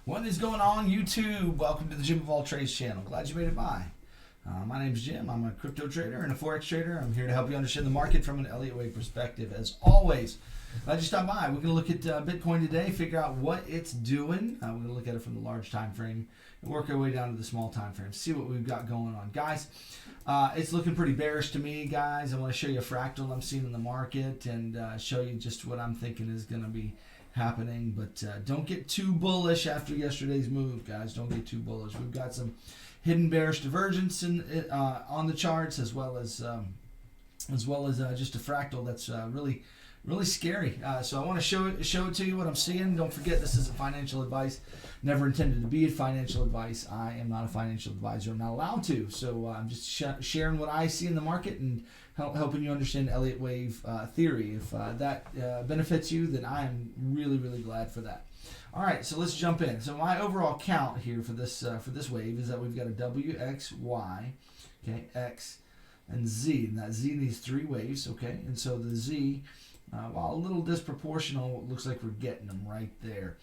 What is going on, YouTube? Welcome to the Jim of All Trades channel. Glad you made it by. My name is Jim. I'm a crypto trader and a forex trader. I'm here to help you understand the market from an Elliott wave perspective. As always, glad you stopped by. We're going to look at Bitcoin today, figure out what it's doing. We're going to look at it from the large time frame and work our way down to the small time frame. See what we've got going on, guys. It's looking pretty bearish to me, guys. I want to show you a fractal I'm seeing in the market and show you just what I'm thinking is going to be happening, but don't get too bullish after yesterday's move, guys. Don't get too bullish. We've got some hidden bearish divergence on the charts, as well as just a fractal that's really scary. So I want to show it to you what I'm seeing. Don't forget, this isn't financial advice. Never intended to be financial advice. I am not a financial advisor. I'm not allowed to. So I'm just sharing what I see in the market and helping you understand Elliott wave theory. If that benefits you, then I am really glad for that. All right, so let's jump in. So my overall count here for this wave is that we've got a W, X, Y, okay, X, and Z, and that Z needs three waves, okay, and so the Z, while a little disproportional, it looks like we're getting them right there.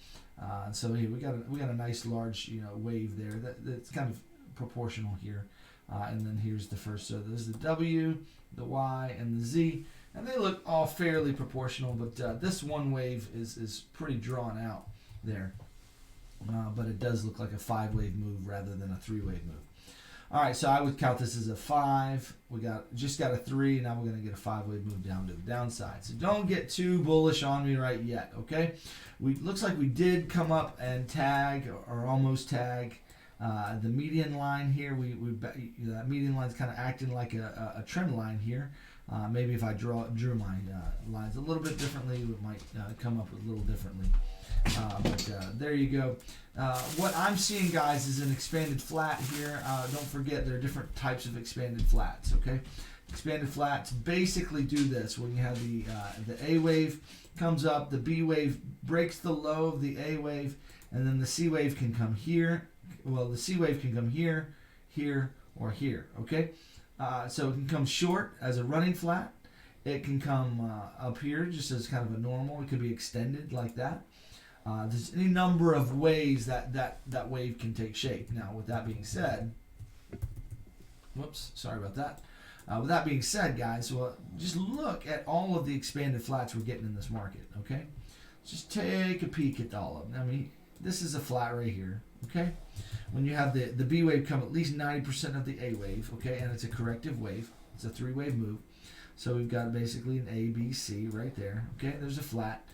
So here we got a nice large wave there that's kind of proportional here, and then here's the first. So there's the W, the Y, and the Z, and they look all fairly proportional, but this one wave is pretty drawn out there, but it does look like a 5-wave move rather than a 3-wave move. All right, so I would count this as a 5. We just got a 3. Now we're going to get a 5-wave move down to the downside. So don't get too bullish on me right yet, okay? Looks like we did come up and tag or almost tag the median line here. That median line is kind of acting like a trend line here. Maybe if I drew my lines a little bit differently, it might come up a little differently. But there you go. What I'm seeing, guys, is an expanded flat here. Don't forget, there are different types of expanded flats, okay? Expanded flats basically do this. When you have the A wave comes up, the B wave breaks the low of the A wave, and then the C wave can come here. Well, the C wave can come here, here, or here, okay? So it can come short as a running flat. It can come up here just as kind of a normal. It could be extended like that. There's any number of ways that wave can take shape. Now, with that being said, whoops, sorry about that. With that being said, guys, well, just look at all of the expanded flats we're getting in this market, okay? Just take a peek at all of them. I mean, this is a flat right here, okay? When you have the B wave come at least 90% of the A wave, okay, and it's a corrective wave. It's a 3-wave move. So we've got basically an A, B, C right there, okay? There's a flat.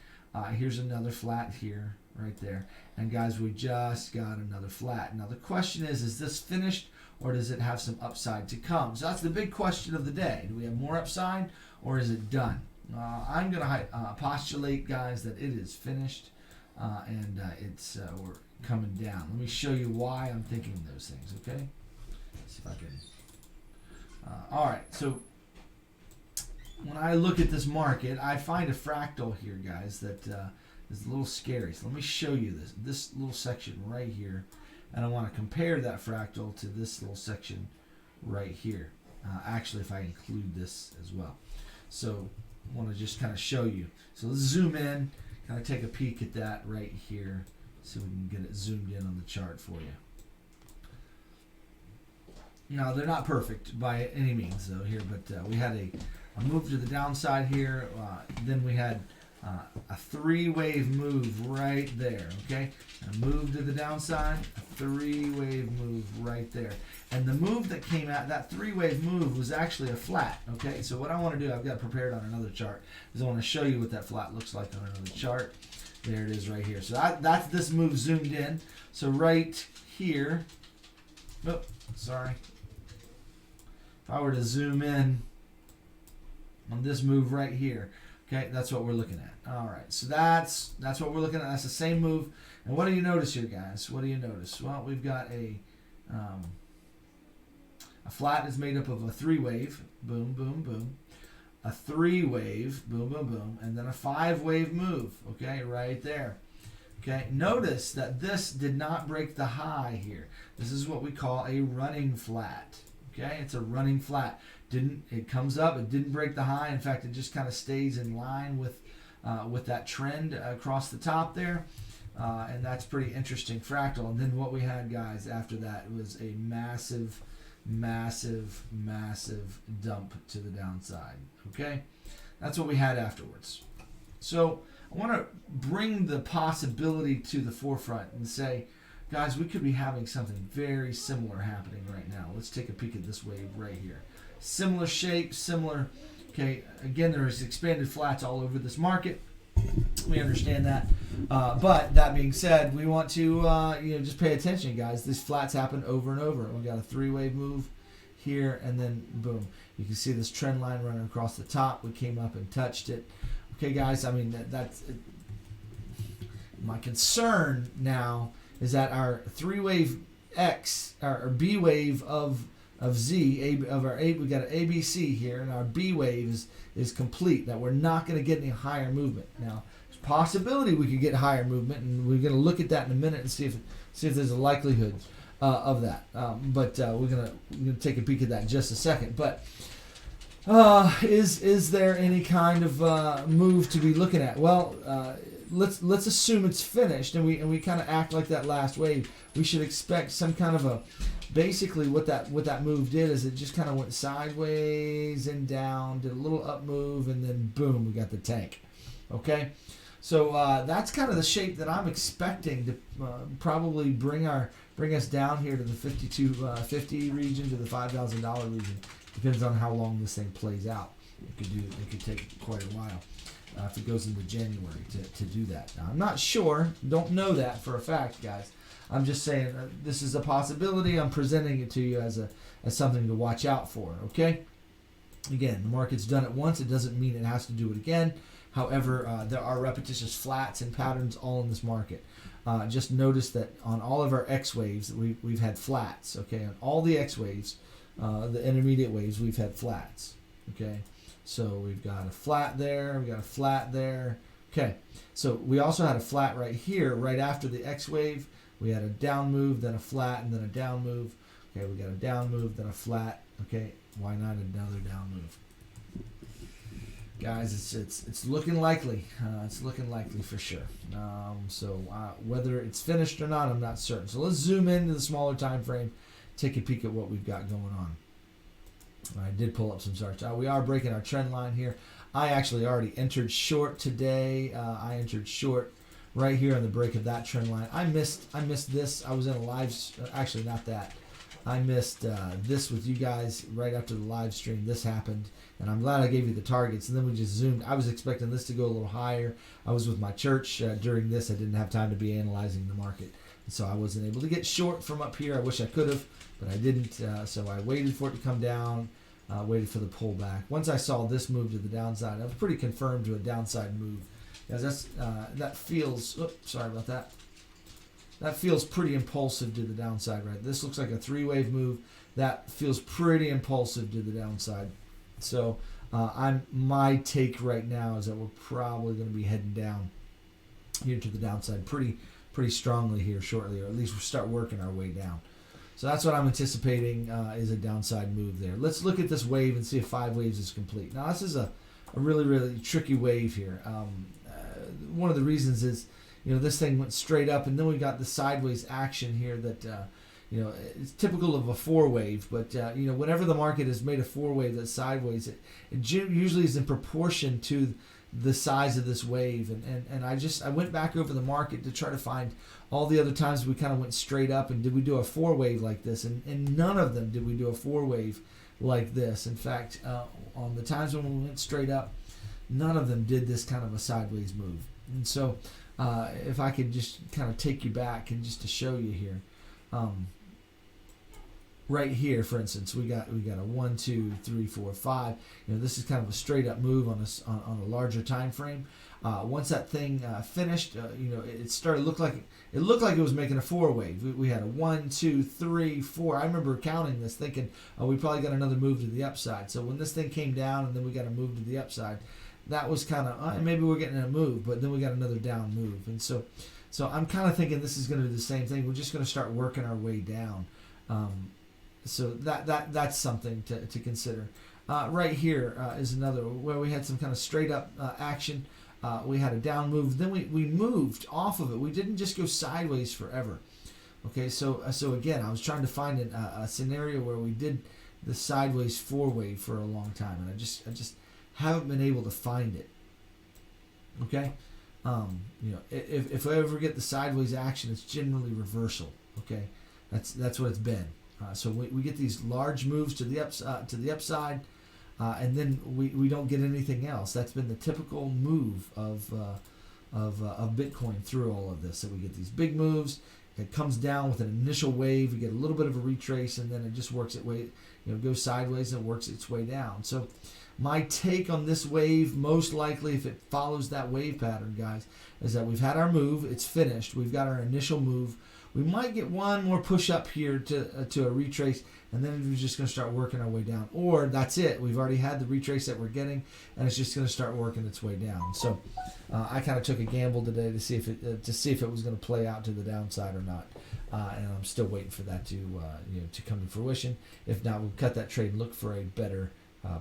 Here's another flat here, right there. And guys, we just got another flat. Now the question is this finished or does it have some upside to come? So that's the big question of the day. Do we have more upside or is it done? I'm going to postulate, guys, that it is finished and we're coming down. Let me show you why I'm thinking those things, okay? Let's see if I can. All right, so when I look at this market, I find a fractal here, guys, that is a little scary. So let me show you this little section right here, and I want to compare that fractal to this little section right here. Actually, if I include this as well. So I want to just kind of show you. So let's zoom in, kind of take a peek at that right here, so we can get it zoomed in on the chart for you. Now, they're not perfect by any means, though, here, but we had a move to the downside here. Then we had a 3-wave move right there, okay? A move to the downside, a 3-wave move right there. And the move that came out, that 3-wave move was actually a flat, okay? So what I want to do, I've got it prepared on another chart, is I want to show you what that flat looks like on another chart. There it is right here. So that's this move zoomed in. So right here, oh, sorry. If I were to zoom in on this move right here, okay, that's what we're looking at. All right, so that's what we're looking at. That's the same move. And what do you notice here, guys? What do you notice? Well, we've got a flat is made up of a 3-wave, boom, boom, boom, a 3-wave, boom, boom, boom, and then a 5-wave move, okay, right there. Okay, notice that this did not break the high here. This is what we call a running flat. Okay, it's a running flat. It comes up, it didn't break the high. In fact, it just kind of stays in line with that trend across the top there. and that's pretty interesting. Fractal. And then what we had, guys, after that was a massive, massive, massive dump to the downside. Okay, that's what we had afterwards. So I want to bring the possibility to the forefront and say, guys, we could be having something very similar happening right now. Let's take a peek at this wave right here. Similar shape, similar. Okay, again, there's expanded flats all over this market. We understand that. But that being said, we want to just pay attention, guys. These flats happen over and over. We got a three-wave move here, and then boom. You can see this trend line running across the top. We came up and touched it. Okay, guys, I mean, that's it. My concern now is that our three-wave X, or B wave of Z, of our A, we got an ABC here, and our B wave is complete. That we're not going to get any higher movement. Now, there's a possibility we could get higher movement, and we're going to look at that in a minute and see if there's a likelihood of that. But we're gonna take a peek at that in just a second. But is there any kind of move to be looking at? Well, let's assume it's finished, and we kind of act like that last wave. We should expect some kind of a, basically what that move did is it just kind of went sideways and down, did a little up move, and then boom, we got the tank. Okay, so that's kind of the shape that I'm expecting to probably bring us down here to the 5250 region, to the $5,000 region. Depends on how long this thing plays out. It could take quite a while. If it goes into January to do that. Now, I'm not sure, don't know that for a fact, guys. I'm just saying this is a possibility. I'm presenting it to you as something to watch out for, okay? Again, the market's done it once. It doesn't mean it has to do it again. However, there are repetitious flats and patterns all in this market. Just notice that on all of our X waves, we've had flats, okay? On all the X waves, the intermediate waves, we've had flats, okay? So we've got a flat there, we've got a flat there. Okay, so we also had a flat right here, right after the X wave. We had a down move, then a flat, and then a down move. Okay, we got a down move, then a flat. Okay, why not another down move? Guys, it's looking likely. It's looking likely for sure. So whether it's finished or not, I'm not certain. So let's zoom into the smaller time frame, take a peek at what we've got going on. I did pull up some charts. We are breaking our trend line here. I actually already entered short today. I entered short right here on the break of that trend line. I missed this. I was in a live, actually not that. I missed this with you guys right after the live stream. This happened, and I'm glad I gave you the targets. And then we just zoomed. I was expecting this to go a little higher. I was with my church during this. I didn't have time to be analyzing the market, and so I wasn't able to get short from up here. I wish I could have, but I didn't. So I waited for it to come down. Waited for the pullback. Once I saw this move to the downside, I was pretty confirmed to a downside move. Because that feels. Oops, sorry about that. That feels pretty impulsive to the downside, right? This looks like a three-wave move. That feels pretty impulsive to the downside. So my take right now is that we're probably going to be heading down here to the downside pretty strongly here shortly, or at least we'll start working our way down. So that's what I'm anticipating is a downside move there. Let's look at this wave and see if 5 waves is complete. Now, this is a really, really tricky wave here. One of the reasons is, this thing went straight up, and then we got the sideways action here that, it's typical of a 4-wave. But, whenever the market has made a 4-wave that's sideways, it usually is in proportion to the size of this wave. And I went back over the market to try to find all the other times we kind of went straight up, and did we do a 4-wave like this? And none of them did we do a 4-wave like this. In fact, on the times when we went straight up, none of them did this kind of a sideways move. And so if I could just kind of take you back and just to show you here, right here, for instance, we got a 1, 2, 3, 4, 5. This is kind of a straight up move on a larger time frame. Once that thing finished, it started looked like it was making a 4-wave. We had a 1, 2, 3, 4. I remember counting this, thinking, we probably got another move to the upside. So when this thing came down and then we got a move to the upside, that was kind of maybe we're getting a move, but then we got another down move. And so I'm kind of thinking this is going to do the same thing. We're just going to start working our way down. So that's something to consider. Right here is another where we had some kind of straight up action. We had a down move. Then we moved off of it. We didn't just go sideways forever. Okay, so again, I was trying to find a scenario where we did the sideways 4-wave for a long time, and I just haven't been able to find it. Okay, if I ever get the sideways action, it's generally reversal. Okay, that's what it's been. So we get these large moves to the upside, and then we don't get anything else. That's been the typical move of Bitcoin through all of this. So we get these big moves. It comes down with an initial wave. We get a little bit of a retrace, and then it just works its way, goes sideways and works its way down. So my take on this wave, most likely, if it follows that wave pattern, guys, is that we've had our move. It's finished. We've got our initial move. We might get one more push up here to a retrace, and then we're just going to start working our way down. Or that's it. We've already had the retrace that we're getting, and it's just going to start working its way down. So I kind of took a gamble today to see if it was going to play out to the downside or not, and I'm still waiting for that to come to fruition. If not, we'll cut that trade and look for a better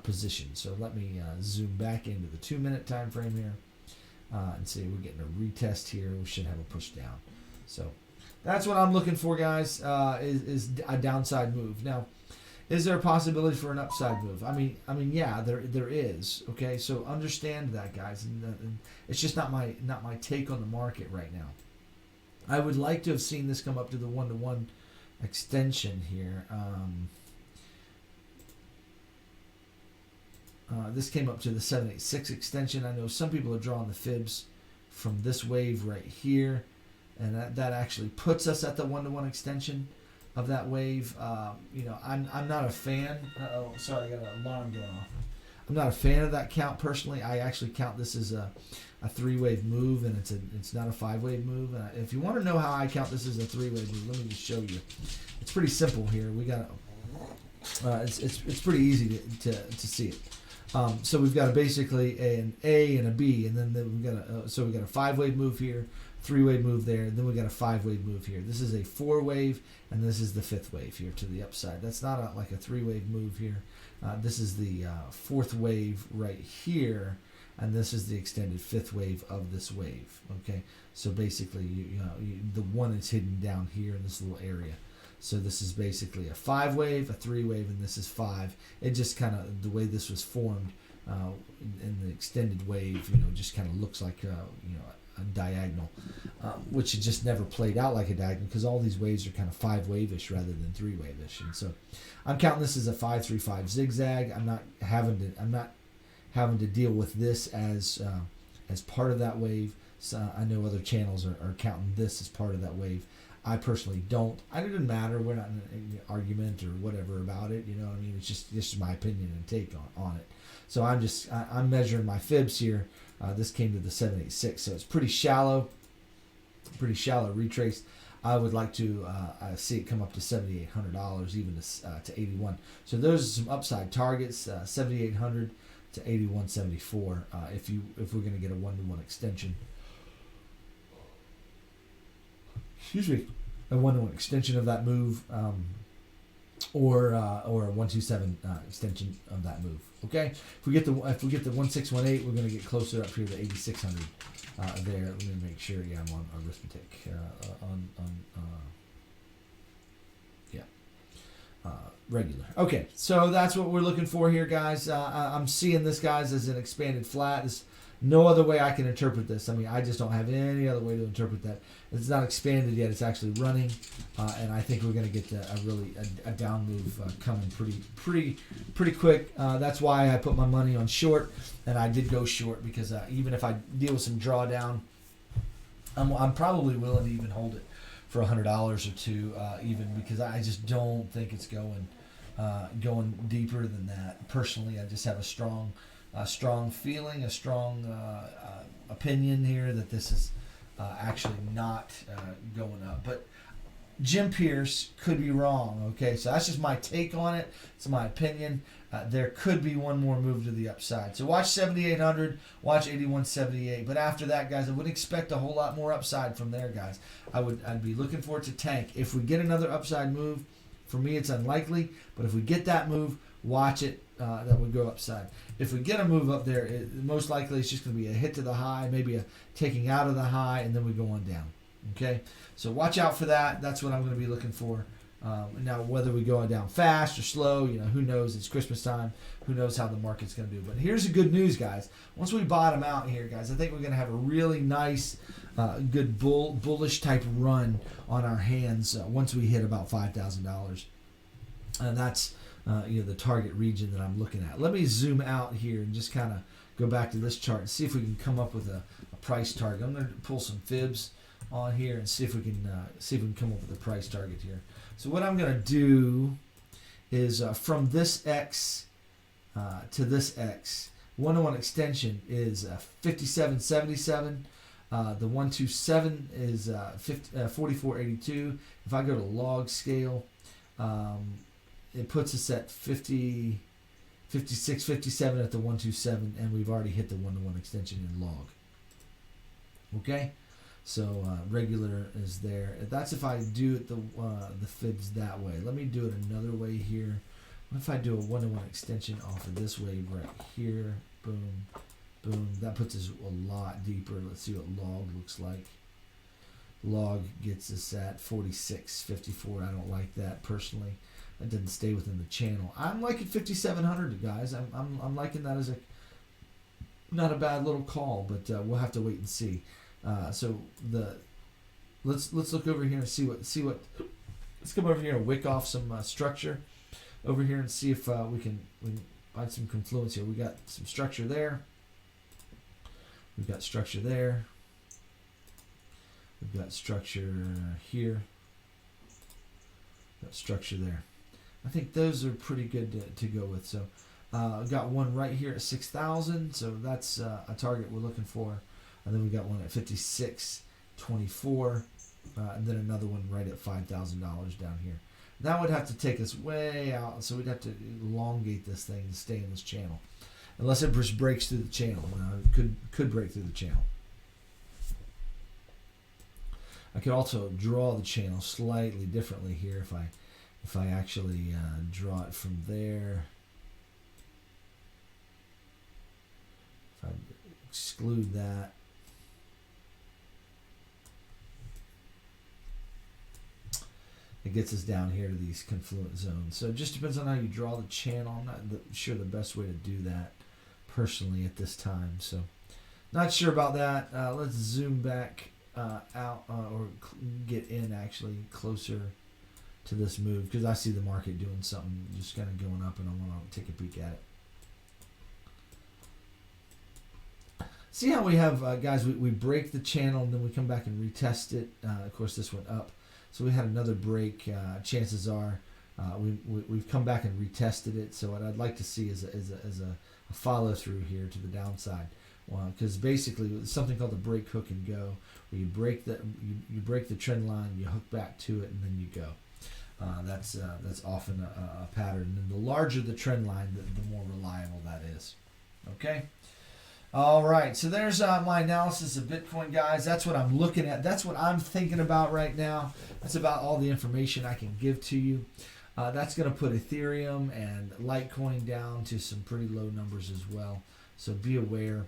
position. So let me zoom back into the 2-minute time frame here and see. We're getting a retest here. We should have a push down. So that's what I'm looking for, guys, is a downside move. Now, is there a possibility for an upside move? I mean, yeah, there is. Okay, so understand that, guys, and it's just not my take on the market right now. I would like to have seen this come up to the 1-to-1 extension here. This came up to the 786 extension. I know some people are drawing the fibs from this wave right here. And that actually puts us at the 1-to-1 extension of that wave. I'm not a fan. Sorry, I got an alarm going off. I'm not a fan of that count personally. I actually count this as a 3-wave move, and it's not a 5-wave move. If you want to know how I count this as a 3-wave move, let me just show you. It's pretty simple here. We got it's pretty easy to see it. So we've got basically an A and a B, and then we've got a 5-wave move here. 3-wave move there, and then we got a 5-wave move here. This is a 4-wave, and this is the 5th wave here to the upside. That's not like a 3-wave move here. This is the 4th wave right here, and this is the extended 5th wave of this wave. Okay, so basically, the one is hidden down here in this little area. So this is basically a 5-wave, a 3-wave, and this is 5. It just kind of, the way this was formed in the extended wave, just kind of looks like a diagonal, which it just never played out like a diagonal because all these waves are kind of 5-wave-ish rather than 3-wave-ish. And so I'm counting this as a 5-3-5 zigzag. I'm not having to deal with this as part of that wave. So I know other channels are counting this as part of that wave. I personally don't. It doesn't matter. We're not in an argument or whatever about it. It's just my opinion and take on it. So I'm measuring my fibs here. This came to the 786, so it's pretty shallow retrace. I would like to see it come up to $7,800, even to 81. So those are some upside targets: 7,800 to 81.74. If we're going to get a 1-to-1 extension, a 1-to-1 extension of that move, or a 127 extension of that move. Okay, if we get the 1618, we're going to get closer up here to 8600. There, let me make sure. Yeah, I'm on arithmetic. Regular. Okay, so that's what we're looking for here, guys. I'm seeing this, guys, as an expanded flat. There's no other way I can interpret this. I just don't have any other way to interpret that. It's not expanded yet. It's actually running, and I think we're going to get a down move coming pretty quick. That's why I put my money on short, and I did go short because even if I deal with some drawdown, I'm probably willing to even hold it for $100 or two, even because I just don't think it's going deeper than that. Personally, I just have a strong feeling, a strong opinion here that this is actually not going up. But Jim Pierce could be wrong. Okay, so that's just my take on it. It's my opinion. There could be one more move to the upside. So watch 7,800, watch 81.78. But after that, guys, I wouldn't expect a whole lot more upside from there, guys. I'd be looking for it to tank. If we get another upside move, for me, it's unlikely. But if we get that move, watch it. That would go upside. If we get a move up there, most likely it's just going to be a hit to the high, maybe a taking out of the high, and then we go on down. Okay, so watch out for that. That's what I'm going to be looking for. Now, whether we go down fast or slow, who knows? It's Christmas time. Who knows how the market's going to do? But here's the good news, guys. Once we bottom out here, guys, I think we're going to have a really nice, good bullish type run on our hands once we hit about $5,000, and that's the target region that I'm looking at. Let me zoom out here and just kind of go back to this chart and see if we can come up with a price target. I'm going to pull some fibs on here and see if we can come up with a price target here. So what I'm going to do is from this X to this X, 101 extension is 57.77. The 127 is 44.82. If I go to log scale, it puts us at 50, 56, 57 at the 127, and we've already hit the 1-to-1 extension in log. Okay, so regular is there. That's if I do it the fibs that way. Let me do it another way here. What if I do a 1-to-1 extension off of this wave right here? Boom, boom. That puts us a lot deeper. Let's see what log looks like. Log gets us at 46.54. I don't like that personally. That didn't stay within the channel. I'm liking 5,700, guys. I'm liking that as not a bad little call, but we'll have to wait and see. So let's look over here and see what. Let's come over here and wick off some structure over here and see if we can find some confluence here. We got some structure there. We've got structure there. We've got structure here. Got structure there. I think those are pretty good to go with. So I've got one right here at 6,000. So that's a target we're looking for. And then we got one at 56.24. And then another one right at $5,000 down here. That would have to take us way out. So we'd have to elongate this thing and stay in this channel. Unless it just breaks through the channel. It could break through the channel. I could also draw the channel slightly differently here if I actually draw it from there. If I exclude that. It gets us down here to these confluent zones. So it just depends on how you draw the channel. I'm not sure the best way to do that personally at this time. So not sure about that. Let's zoom back out or get in actually closer to this move because I see the market doing something just kind of going up and I want to take a peek at it. See how we have guys, we break the channel and then we come back and retest it. Of course this went up, so we had another break. Chances are we've come back and retested it. So what I'd like to see is a follow through here to the downside. Because basically it's something called the break, hook, and go, where you break the trend line, you hook back to it, and then you go. That's often a pattern. And the larger the trend line, the more reliable that is. Okay. All right. So there's my analysis of Bitcoin, guys. That's what I'm looking at. That's what I'm thinking about right now. That's about all the information I can give to you. That's going to put Ethereum and Litecoin down to some pretty low numbers as well. So be aware.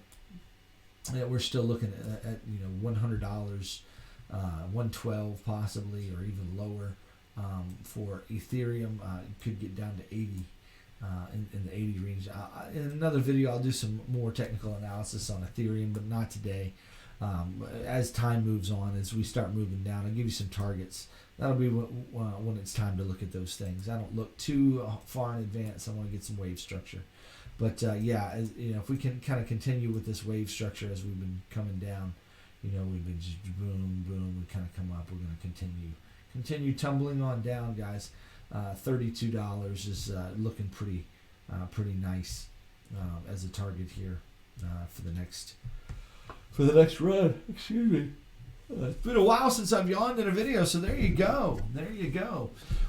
Yeah, we're still looking at $100, 112 possibly, or even lower for Ethereum. It could get down to 80 in the 80 range. In another video, I'll do some more technical analysis on Ethereum, but not today. As time moves on, as we start moving down, I'll give you some targets. That'll be when it's time to look at those things. I don't look too far in advance. I want to get some wave structure. But yeah, if we can kind of continue with this wave structure as we've been coming down, we've been just boom, boom, we kind of come up. We're going to continue tumbling on down, guys. $32 is looking pretty nice as a target here for the next run. Excuse me. It's been a while since I've yawned in a video, so there you go.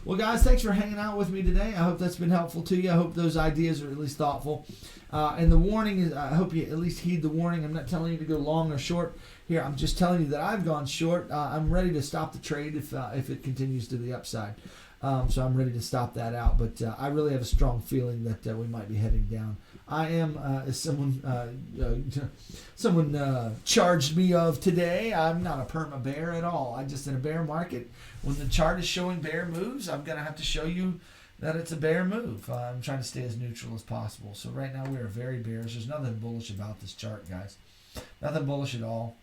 Well, guys, thanks for hanging out with me today. I hope that's been helpful to you. I hope those ideas are at least thoughtful. And the warning is, I hope you at least heed the warning. I'm not telling you to go long or short here. I'm just telling you that I've gone short. I'm ready to stop the trade if it continues to the upside. So I'm ready to stop that out. But I really have a strong feeling that we might be heading down. I am, as someone charged me of today, I'm not a perma bear at all. I'm just in a bear market. When the chart is showing bear moves, I'm going to have to show you that it's a bear move. I'm trying to stay as neutral as possible. So right now we are very bearish. There's nothing bullish about this chart, guys. Nothing bullish at all.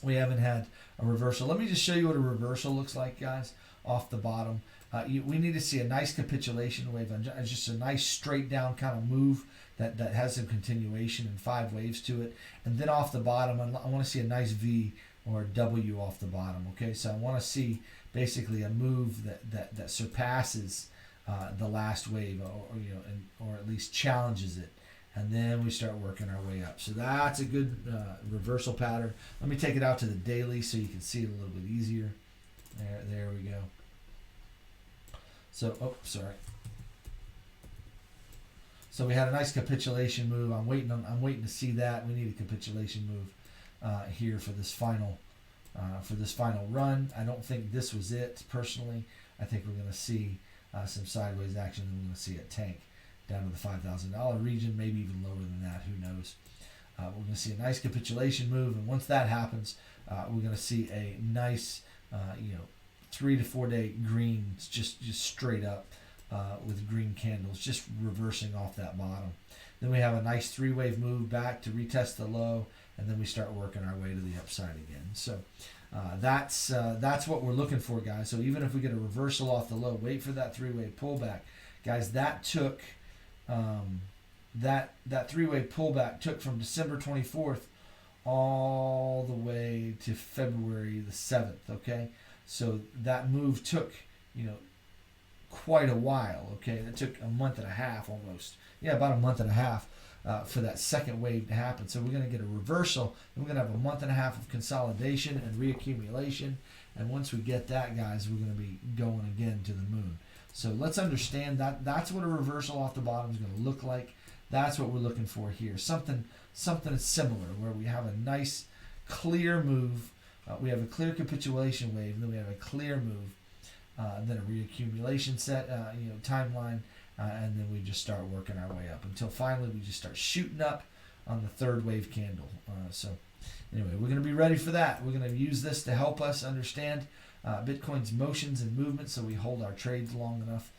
We haven't had a reversal. Let me just show you what a reversal looks like, guys, off the bottom. We need to see a nice capitulation wave, just a nice straight down kind of move that has some continuation and 5 waves to it. And then off the bottom, I want to see a nice V or a W off the bottom. Okay, so I want to see basically a move that surpasses the last wave, or at least challenges it. And then we start working our way up. So that's a good reversal pattern. Let me take it out to the daily so you can see it a little bit easier. There we go. So, So we had a nice capitulation move. I'm waiting to see that. We need a capitulation move here for this final run. I don't think this was it personally. I think we're going to see some sideways action, and we're going to see a tank down to the $5,000 region, maybe even lower than that. Who knows? We're going to see a nice capitulation move, and once that happens, we're going to see a nice 3 to 4 day greens just straight up. With green candles just reversing off that bottom. Then we have a nice 3-wave move back to retest the low, and then we start working our way to the upside again. So that's what we're looking for, guys. So even if we get a reversal off the low, wait for that 3-wave pullback, guys. That took that 3-wave pullback took from December 24th all the way to February the 7th. Okay, so that move took quite a while. Okay, it took a month and a half almost. Yeah, about a month and a half for that second wave to happen. So we're going to get a reversal, and we're going to have a month and a half of consolidation and reaccumulation. And once we get that, guys, we're going to be going again to the moon. So let's understand that that's what a reversal off the bottom is going to look like. That's what we're looking for here. Something similar where we have a nice clear move. We have a clear capitulation wave, and then we have a clear move. Then a reaccumulation timeline, and then we just start working our way up until finally we just start shooting up on the 3rd wave candle. So anyway, we're going to be ready for that. We're going to use this to help us understand Bitcoin's motions and movements, so we hold our trades long enough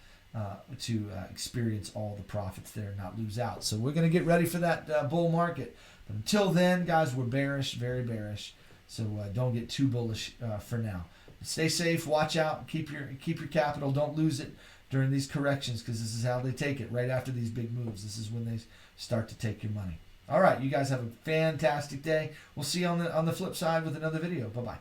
to experience all the profits there and not lose out. So we're going to get ready for that bull market. But until then, guys, we're bearish, very bearish. So don't get too bullish for now. Stay safe, watch out, keep your capital, don't lose it during these corrections, because this is how they take it. Right after these big moves, this is when they start to take your money. All right, you guys have a fantastic day. We'll see you on the flip side with another video. Bye-bye.